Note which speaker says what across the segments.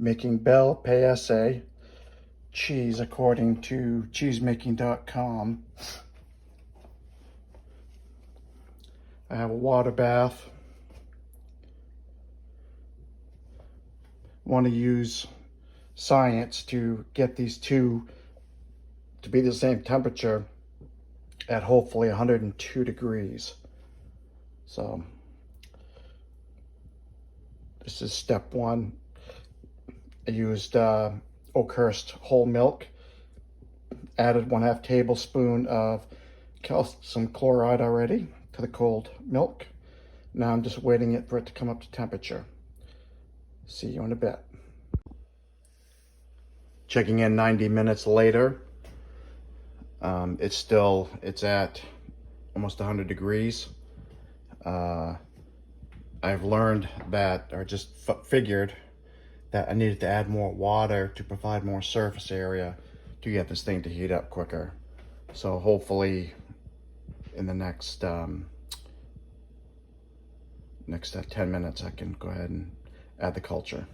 Speaker 1: making Bel Paese cheese according to cheesemaking.com. I have a water bath. Want to use science to get these two to be the same temperature at hopefully 102 degrees. So this is step one. I used Oakhurst whole milk, added 1/2 tablespoon of calcium chloride already to the cold milk. Now I'm just waiting for it to come up to temperature. See you in a bit. Checking in 90 minutes later. It's at almost 100 degrees. I've learned that, or just figured that I needed to add more water to provide more surface area to get this thing to heat up quicker. So hopefully in the next 10 minutes I can go ahead and add the culture.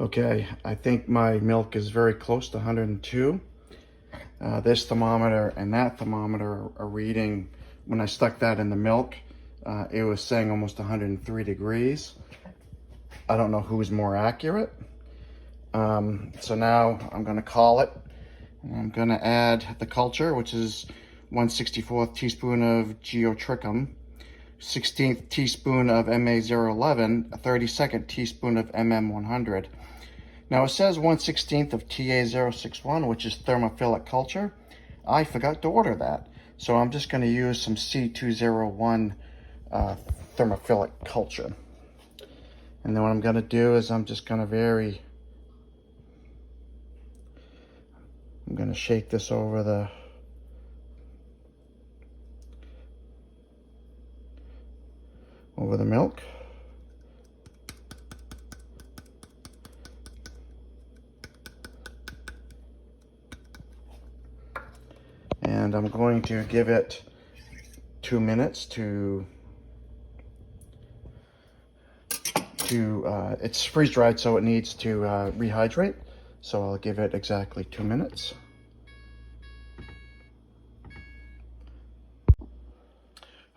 Speaker 1: Okay, I think my milk is very close to 102. This thermometer and that thermometer are reading, when I stuck that in the milk, it was saying almost 103 degrees. I don't know who's more accurate. So now I'm gonna call it. I'm gonna add the culture, which is 1/64th teaspoon of geotrichum, 16th teaspoon of MA011, a 32nd teaspoon of MM100. Now it says 1/16th of TA061, which is thermophilic culture. I forgot to order that. So I'm just gonna use some C201 thermophilic culture. And then what I'm gonna do is I'm gonna shake this over the milk. And I'm going to give it 2 minutes to it's freeze dried, so it needs to rehydrate. So I'll give it exactly 2 minutes.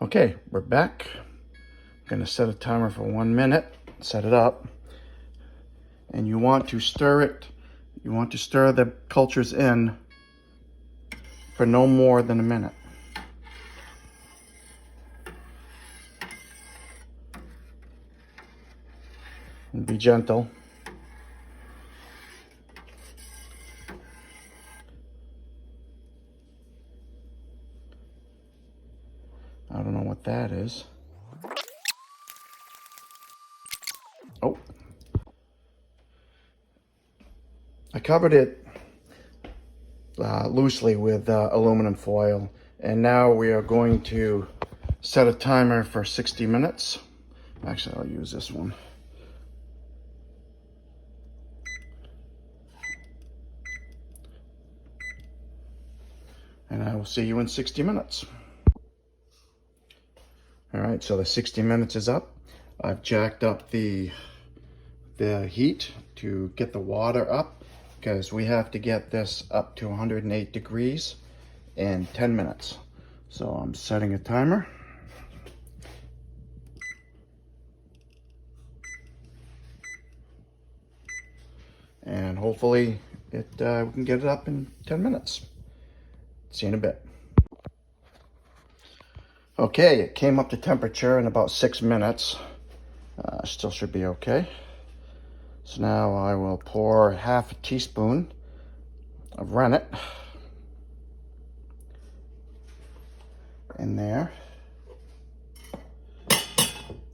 Speaker 1: Okay, we're back. I'm gonna set a timer for 1 minute, set it up. And you want to stir it, you want to stir the cultures in for no more than a minute. And be gentle. I don't know what that is. Oh. I covered it loosely with aluminum foil, and now we are going to set a timer for 60 minutes. Actually, I'll use this one. And I will see you in 60 minutes. All right, so the 60 minutes is up. I've jacked up the heat to get the water up, because we have to get this up to 108 degrees in 10 minutes. So I'm setting a timer. And hopefully we can get it up in 10 minutes. See you in a bit. Okay, it came up to temperature in about 6 minutes. Still should be okay. So now I will pour 1/2 teaspoon of rennet in there.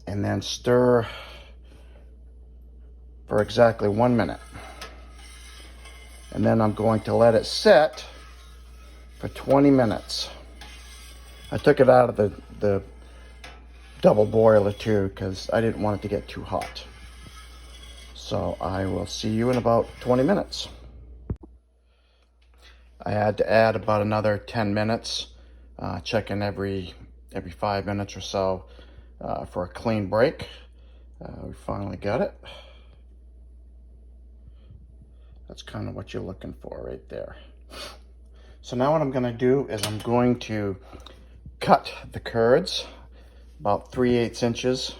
Speaker 1: And then stir for exactly 1 minute. And then I'm going to let it set for 20 minutes. I took it out of the double boiler too, because I didn't want it to get too hot. So I will see you in about 20 minutes. I had to add about another 10 minutes, checking every 5 minutes or so for a clean break. We finally got it. That's kind of what you're looking for right there. So now what I'm going to do is I'm going to cut the curds about 3/8 inches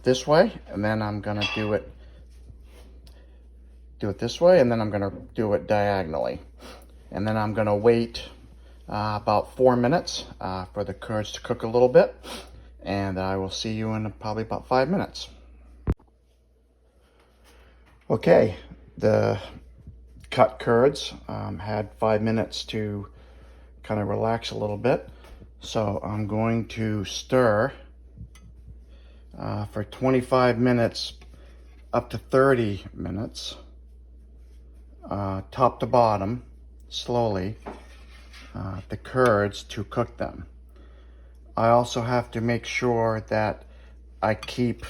Speaker 1: this way, and then I'm going to do it this way, and then I'm going to do it diagonally. And then I'm going to wait about 4 minutes for the curds to cook a little bit, and I will see you in probably about 5 minutes. Okay, the cut curds had 5 minutes to kind of relax a little bit, so I'm going to stir for 25 minutes up to 30 minutes, top to bottom, slowly, the curds to cook them. I also have to make sure that I keep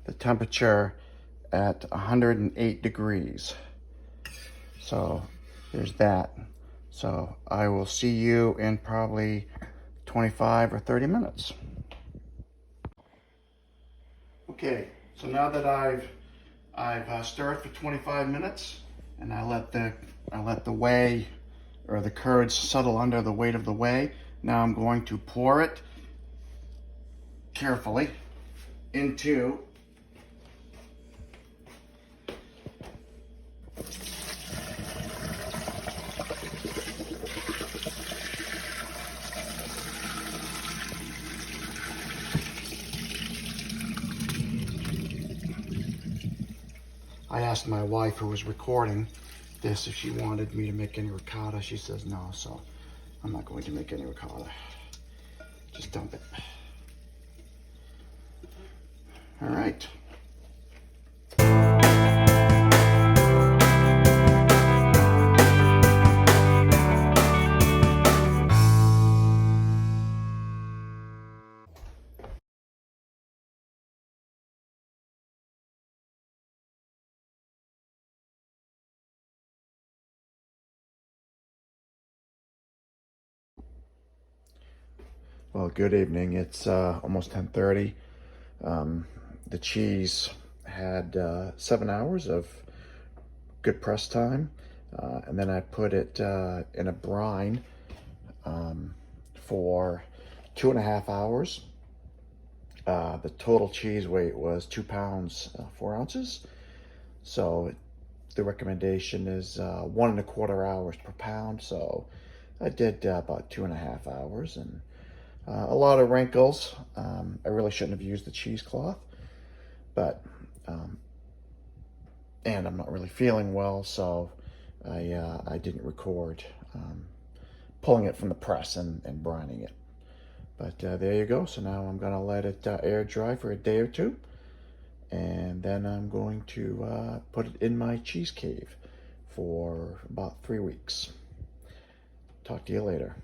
Speaker 1: the temperature at 108 degrees. So there's that. So I will see you in probably 25 or 30 minutes. Okay, so now that I've stirred for 25 minutes, and I let the whey or the curds settle under the weight of the whey. Now I'm going to pour it carefully into I asked my wife, who was recording this, if she wanted me to make any ricotta. She says no, so I'm not going to make any ricotta. Just dump it. All right. Well, good evening. It's almost 10:30. The cheese had 7 hours of good press time, and then I put it in a brine for 2.5 hours. The total cheese weight was 2 pounds 4 ounces. So the recommendation is 1.25 hours per pound. So I did about 2.5 hours, and a lot of wrinkles. I really shouldn't have used the cheesecloth, but and I'm not really feeling well, so I didn't record pulling it from the press and brining it. But there you go. So now I'm gonna let it air dry for a day or two, and then I'm going to put it in my cheese cave for about 3 weeks. Talk to you later.